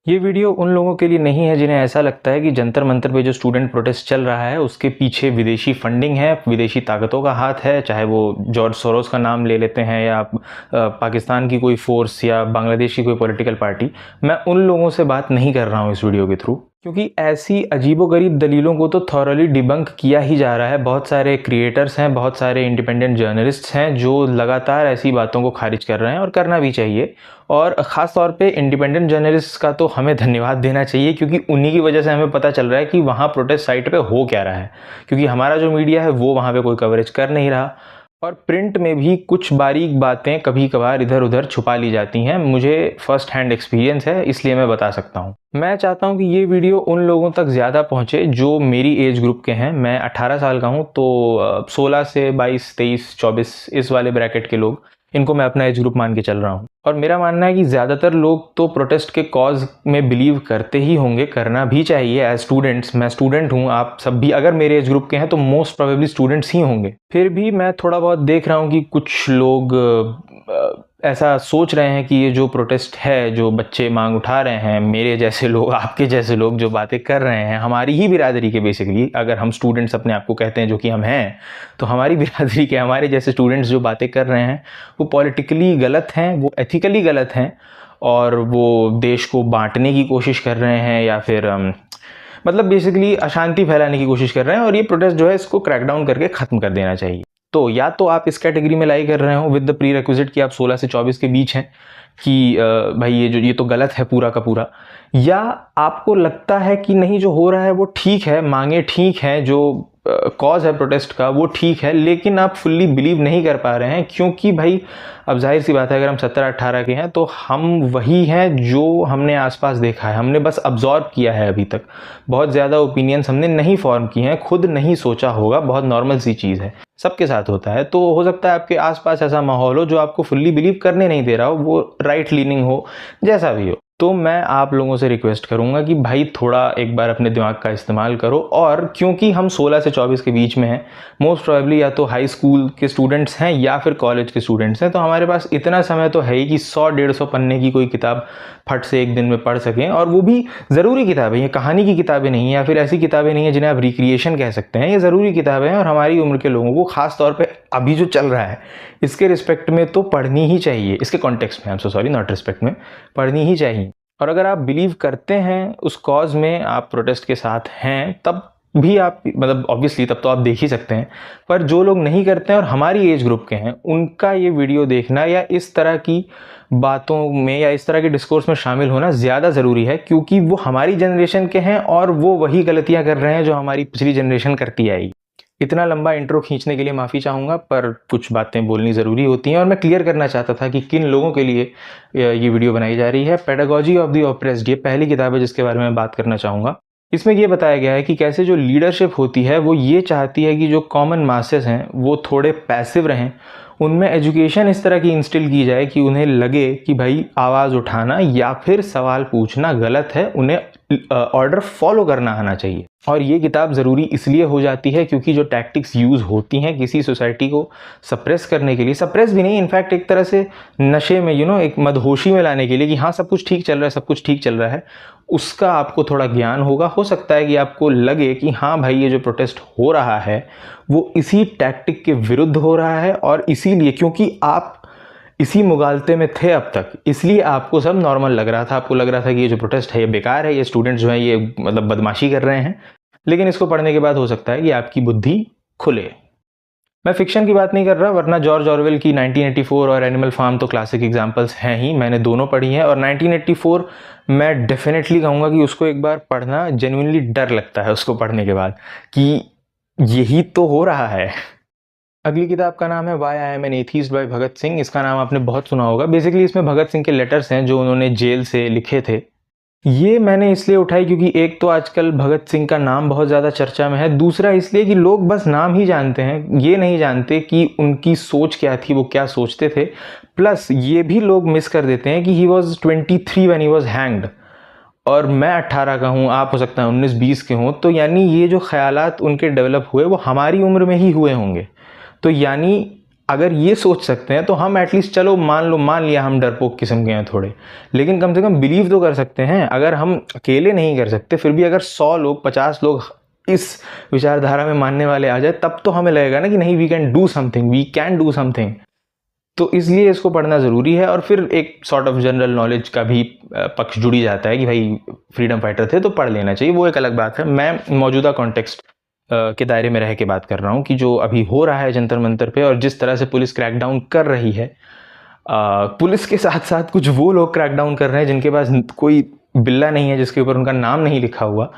ये वीडियो उन लोगों के लिए नहीं है जिन्हें ऐसा लगता है कि जंतर मंतर पे जो स्टूडेंट प्रोटेस्ट चल रहा है उसके पीछे विदेशी फंडिंग है, विदेशी ताकतों का हाथ है, चाहे वो जॉर्ज सोरोस का नाम ले लेते हैं या पाकिस्तान की कोई फोर्स या बांग्लादेश की कोई पॉलिटिकल पार्टी। मैं उन लोगों से बात नहीं कर रहा हूँ इस वीडियो के थ्रू, क्योंकि ऐसी अजीबोगरीब दलीलों को तो थॉरली डिबंक किया ही जा रहा है। बहुत सारे क्रिएटर्स हैं, बहुत सारे इंडिपेंडेंट जर्नलिस्ट्स हैं जो लगातार ऐसी बातों को खारिज कर रहे हैं और करना भी चाहिए। और ख़ास तौर पे इंडिपेंडेंट जर्नलिस्ट का तो हमें धन्यवाद देना चाहिए, क्योंकि उन्हीं की वजह से हमें पता चल रहा है कि वहाँ प्रोटेस्ट साइट पे हो क्या रहा है, क्योंकि हमारा जो मीडिया है वो वहाँ पे कोई कवरेज कर नहीं रहा। और प्रिंट में भी कुछ बारीक बातें कभी कभार इधर उधर छुपा ली जाती हैं। मुझे फर्स्ट हैंड एक्सपीरियंस है, इसलिए मैं बता सकता हूँ। मैं चाहता हूँ कि ये वीडियो उन लोगों तक ज़्यादा पहुँचे जो मेरी एज ग्रुप के हैं। मैं 18 साल का हूँ, तो 16 से 22, 23, 24 इस वाले ब्रैकेट के लोग, इनको मैं अपना एज ग्रुप मान के चल रहा हूँ। और मेरा मानना है कि ज़्यादातर लोग तो प्रोटेस्ट के कॉज में बिलीव करते ही होंगे, करना भी चाहिए। एज स्टूडेंट्स, मैं स्टूडेंट हूँ, आप सब भी अगर मेरे एज ग्रुप के हैं तो मोस्ट प्रोबेबली स्टूडेंट्स ही होंगे। फिर भी मैं थोड़ा बहुत देख रहा हूँ कि कुछ लोग ऐसा सोच रहे हैं कि ये जो प्रोटेस्ट है, जो बच्चे मांग उठा रहे हैं, मेरे जैसे लोग, आपके जैसे लोग जो बातें कर रहे हैं, हमारी ही बिरादरी के, बेसिकली अगर हम स्टूडेंट्स अपने आप को कहते हैं, जो कि हम हैं, तो हमारी बिरादरी के हमारे जैसे स्टूडेंट्स जो बातें कर रहे हैं वो पॉलिटिकली गलत हैं, वो एथिकली गलत हैं, और वो देश को बांटने की कोशिश कर रहे हैं, या फिर मतलब बेसिकली अशांति फैलाने की कोशिश कर रहे हैं। और ये प्रोटेस्ट जो है इसको क्रैकडाउन करके ख़त्म कर देना चाहिए। तो या तो आप इस कैटेगरी में लाई कर रहे हो विद द प्री रिक्विजिट कि आप 16 से 24 के बीच हैं कि भाई ये तो गलत है पूरा का पूरा, या आपको लगता है कि नहीं जो हो रहा है वो ठीक है, मांगे ठीक हैं, जो कॉज है प्रोटेस्ट का वो ठीक है, लेकिन आप फुल्ली बिलीव नहीं कर पा रहे हैं, क्योंकि भाई अब जाहिर सी बात है अगर हम 17-18 के हैं तो हम वही हैं जो हमने आसपास देखा है, हमने बस अब्जॉर्ब किया है। अभी तक बहुत ज़्यादा ओपिनियंस हमने नहीं फॉर्म किए हैं, खुद नहीं सोचा होगा, बहुत नॉर्मल सी चीज़ है, सबके साथ होता है। तो हो सकता है आपके आसपास ऐसा माहौल हो जो आपको फुल्ली बिलीव करने नहीं दे रहा हो, वो राइट लीनिंग हो, जैसा भी हो। तो मैं आप लोगों से रिक्वेस्ट करूंगा कि भाई थोड़ा एक बार अपने दिमाग का इस्तेमाल करो। और क्योंकि हम 16 से 24 के बीच में हैं, मोस्ट प्रोबेबली या तो हाई स्कूल के स्टूडेंट्स हैं या फिर कॉलेज के स्टूडेंट्स हैं, तो हमारे पास इतना समय तो है ही कि 100-150 पन्ने की कोई किताब फट से एक दिन में पढ़ सकें। और वो भी ज़रूरी किताबें, ये कहानी की किताबें नहीं हैं या फिर ऐसी किताबें नहीं हैं जिन्हें आप रिक्रिएशन कह सकते हैं। ये ज़रूरी किताबें हैं और हमारी उम्र के लोगों को ख़ास तौर पर अभी जो चल रहा है इसके रिस्पेक्ट में तो पढ़नी ही चाहिए, इसके कॉन्टेक्स्ट में, I am so sorry, not respect में, पढ़नी ही चाहिए। और अगर आप बिलीव करते हैं उस कॉज में, आप प्रोटेस्ट के साथ हैं, तब भी आप मतलब ऑब्वियसली तब तो आप देख ही सकते हैं। पर जो लोग नहीं करते हैं और हमारी एज ग्रुप के हैं, उनका ये वीडियो देखना या इस तरह की बातों में या इस तरह के डिस्कोर्स में शामिल होना ज़्यादा ज़रूरी है, क्योंकि वो हमारी जनरेशन के हैं और वो वही गलतियां कर रहे हैं जो हमारी पिछली जनरेशन करती आएगी। इतना लंबा इंट्रो खींचने के लिए माफ़ी चाहूँगा, पर कुछ बातें बोलनी ज़रूरी होती हैं और मैं क्लियर करना चाहता था कि किन लोगों के लिए ये वीडियो बनाई जा रही है। पेडागॉजी ऑफ द ऑप्रेस्ड, ये पहली किताब है जिसके बारे में बात करना चाहूँगा। इसमें ये बताया गया है कि कैसे जो लीडरशिप होती है वो ये चाहती है कि जो कॉमन मासेस हैं वो थोड़े पैसिव रहें, उनमें एजुकेशन इस तरह की इंस्टिल की जाए कि उन्हें लगे कि भाई आवाज़ उठाना या फिर सवाल पूछना गलत है, उन्हें ऑर्डर फॉलो करना आना चाहिए। और ये किताब ज़रूरी इसलिए हो जाती है क्योंकि जो टैक्टिक्स यूज़ होती हैं किसी सोसाइटी को सप्रेस करने के लिए, सप्रेस भी नहीं, इनफैक्ट एक तरह से नशे में एक मदहोशी में लाने के लिए कि हाँ सब कुछ ठीक चल रहा है, सब कुछ ठीक चल रहा है, उसका आपको थोड़ा ज्ञान होगा। हो सकता है कि आपको लगे कि हाँ भाई ये जो प्रोटेस्ट हो रहा है वो इसी टैक्टिक के विरुद्ध हो रहा है, और इसीलिए क्योंकि आप इसी मुगालते में थे अब तक, इसलिए आपको सब नॉर्मल लग रहा था। आपको लग रहा था कि ये जो प्रोटेस्ट है ये बेकार है, ये स्टूडेंट्स जो हैं ये मतलब बदमाशी कर रहे हैं। लेकिन इसको पढ़ने के बाद हो सकता है कि आपकी बुद्धि खुले। मैं फिक्शन की बात नहीं कर रहा, वरना जॉर्ज ऑरवेल की 1984 और एनिमल फार्म तो क्लासिक एग्जांपल्स हैं ही, मैंने दोनों पढ़ी हैं। और 1984 मैं डेफिनेटली कहूँगा कि उसको एक बार पढ़ना, जेन्युइनली डर लगता है उसको पढ़ने के बाद कि यही तो हो रहा है। अगली किताब का नाम है why I am an atheist by Bhagat Singh. इसका नाम आपने बहुत सुना होगा। बेसिकली इसमें भगत सिंह के लेटर्स हैं जो उन्होंने जेल से लिखे थे। ये मैंने इसलिए उठाई क्योंकि एक तो आजकल भगत सिंह का नाम बहुत ज़्यादा चर्चा में है, दूसरा इसलिए कि लोग बस नाम ही जानते हैं, ये नहीं जानते कि उनकी सोच क्या थी, वो क्या सोचते थे। प्लस ये भी लोग मिस कर देते हैं कि he was 23 when he was hanged, और मैं 18 का हूँ, आप हो सकता है 19-20 के हों, तो यानी ये जो ख्यालात उनके डेवलप हुए वो हमारी उम्र में ही हुए होंगे। तो यानी अगर ये सोच सकते हैं तो हम एटलीस्ट चलो मान लिया हम डरपोक किस्म के हैं थोड़े, लेकिन कम से कम बिलीव तो कर सकते हैं। अगर हम अकेले नहीं कर सकते, फिर भी अगर 100 लोग 50 लोग इस विचारधारा में मानने वाले आ जाए, तब तो हमें लगेगा ना कि नहीं, वी कैन डू समथिंग। तो इसलिए इसको पढ़ना ज़रूरी है। और फिर एक सॉर्ट ऑफ जनरल नॉलेज का भी पक्ष जुड़ी जाता है कि भाई फ्रीडम फाइटर थे तो पढ़ लेना चाहिए, वो एक अलग बात है। मैं मौजूदा कॉन्टेक्स्ट के दायरे में रह के बात कर रहा हूँ कि जो अभी हो रहा है जंतर मंतर पे और जिस तरह से पुलिस क्रैकडाउन कर रही है, पुलिस के साथ साथ कुछ वो लोग क्रैकडाउन कर रहे हैं जिनके पास कोई बिल्ला नहीं है, जिसके ऊपर उनका नाम नहीं लिखा हुआ।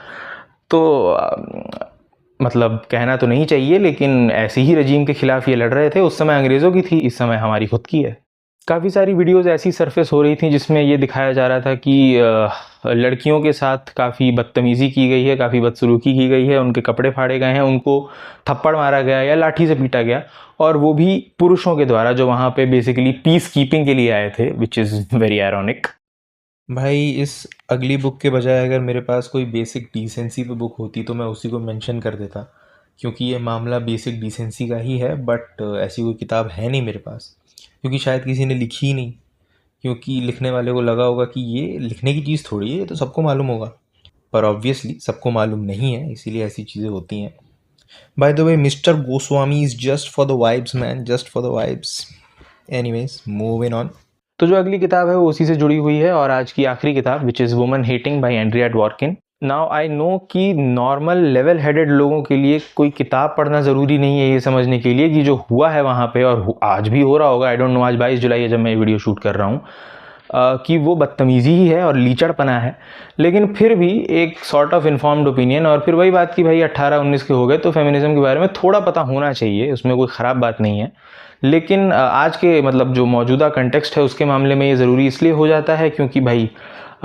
तो मतलब कहना तो नहीं चाहिए, लेकिन ऐसे ही रजीम के खिलाफ ये लड़ रहे थे। उस समय अंग्रेज़ों की थी, इस समय हमारी खुद की है। काफ़ी सारी वीडियोज़ ऐसी सरफेस हो रही थी जिसमें ये दिखाया जा रहा था कि लड़कियों के साथ काफ़ी बदतमीज़ी की गई है, काफ़ी बदसलूकी की गई है, उनके कपड़े फाड़े गए हैं, उनको थप्पड़ मारा गया या लाठी से पीटा गया, और वो भी पुरुषों के द्वारा जो वहाँ पे बेसिकली पीस कीपिंग के लिए आए थे, विच इज़ वेरी आयरॉनिक। भाई इस अगली बुक के बजाय अगर मेरे पास कोई बेसिक डिसेंसी पे बुक होती तो मैं उसी को मेंशन कर देता, क्योंकि ये मामला बेसिक डिसेंसी का ही है। बट ऐसी कोई किताब है नहीं मेरे पास, क्योंकि शायद किसी ने लिखी ही नहीं, क्योंकि लिखने वाले को लगा होगा कि ये लिखने की चीज़ थोड़ी है, ये तो सबको मालूम होगा। पर ऑब्वियसली सबको मालूम नहीं है, इसीलिए ऐसी चीज़ें होती हैं। By the way, mister Goswami is just for the vibes man, just for the vibes. Anyways, moving on. तो जो अगली किताब है वो उसी से जुड़ी हुई है, और आज की आखिरी किताब which is woman hating by Andrea Dworkin. Now I know कि नॉर्मल लेवल हेडेड लोगों के लिए कोई किताब पढ़ना ज़रूरी नहीं है ये समझने के लिए कि जो हुआ है वहाँ पे, और आज भी हो रहा होगा, आई डोंट नो, आज 22 जुलाई है जब मैं ये वीडियो शूट कर रहा हूँ, कि वो बदतमीज़ी ही है और लीचड़पना है। लेकिन फिर भी एक सॉर्ट ऑफ इन्फॉर्म्ड ओपिनियन, और फिर वही बात कि भाई 18-19 के हो गए तो फेमिनिज्म के बारे में थोड़ा पता होना चाहिए, उसमें कोई ख़राब बात नहीं है। लेकिन आज के मतलब जो मौजूदा कंटेक्स्ट है उसके मामले में ये ज़रूरी इसलिए हो जाता है क्योंकि भाई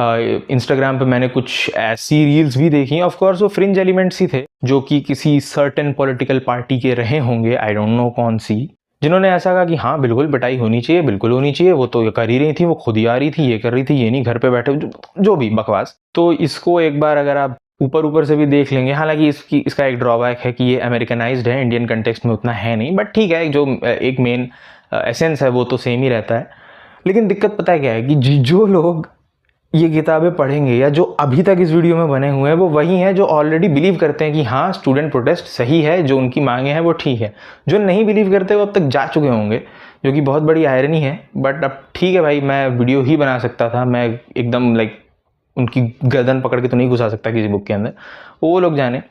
इंस्टाग्राम पे मैंने कुछ ऐसी रील्स भी देखी, ऑफ कोर्स वो फ्रिंज एलिमेंट्स ही थे जो कि किसी सर्टेन पॉलिटिकल पार्टी के रहे होंगे, आई डोंट नो कौन सी, जिन्होंने ऐसा कहा कि हाँ बिल्कुल पिटाई होनी चाहिए, बिल्कुल होनी चाहिए, वो तो कर ही रही थी, वो खुद ही आ रही थी, ये कर रही थी, ये नहीं घर पे बैठे, जो भी बकवास। तो इसको एक बार अगर आप ऊपर से भी देख लेंगे, हालांकि इसका एक ड्रॉबैक है कि ये अमेरिकनाइज्ड है, इंडियन कंटेक्स्ट में उतना है नहीं, बट ठीक है, जो एक मेन एसेंस है वो तो सेम ही रहता है। लेकिन दिक्कत पता है क्या है कि जो लोग ये किताबें पढ़ेंगे या जो अभी तक इस वीडियो में बने हुए हैं वो वही हैं जो ऑलरेडी बिलीव करते हैं कि हाँ स्टूडेंट प्रोटेस्ट सही है, जो उनकी मांगे हैं वो ठीक है। जो नहीं बिलीव करते वो अब तक जा चुके होंगे, जो कि बहुत बड़ी आयरनी है। बट अब ठीक है भाई, मैं वीडियो ही बना सकता था, मैं एकदम लाइक उनकी गर्दन पकड़ के तो नहीं घुसा सकता किसी बुक के अंदर, वो लोग जाने।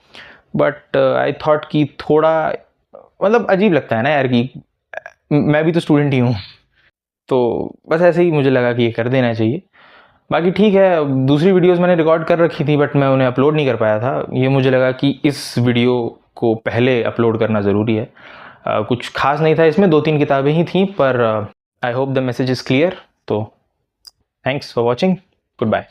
बट आई थॉट कि थोड़ा मतलब अजीब लगता है ना यार कि मैं भी तो स्टूडेंट ही हूँ, तो बस ऐसे ही मुझे लगा कि ये कर देना चाहिए। बाकी ठीक है, दूसरी वीडियोस मैंने रिकॉर्ड कर रखी थी बट मैं उन्हें अपलोड नहीं कर पाया था। ये मुझे लगा कि इस वीडियो को पहले अपलोड करना ज़रूरी है। कुछ खास नहीं था इसमें, 2-3 किताबें ही थी, पर I hope the message is clear. तो thanks for watching, good bye.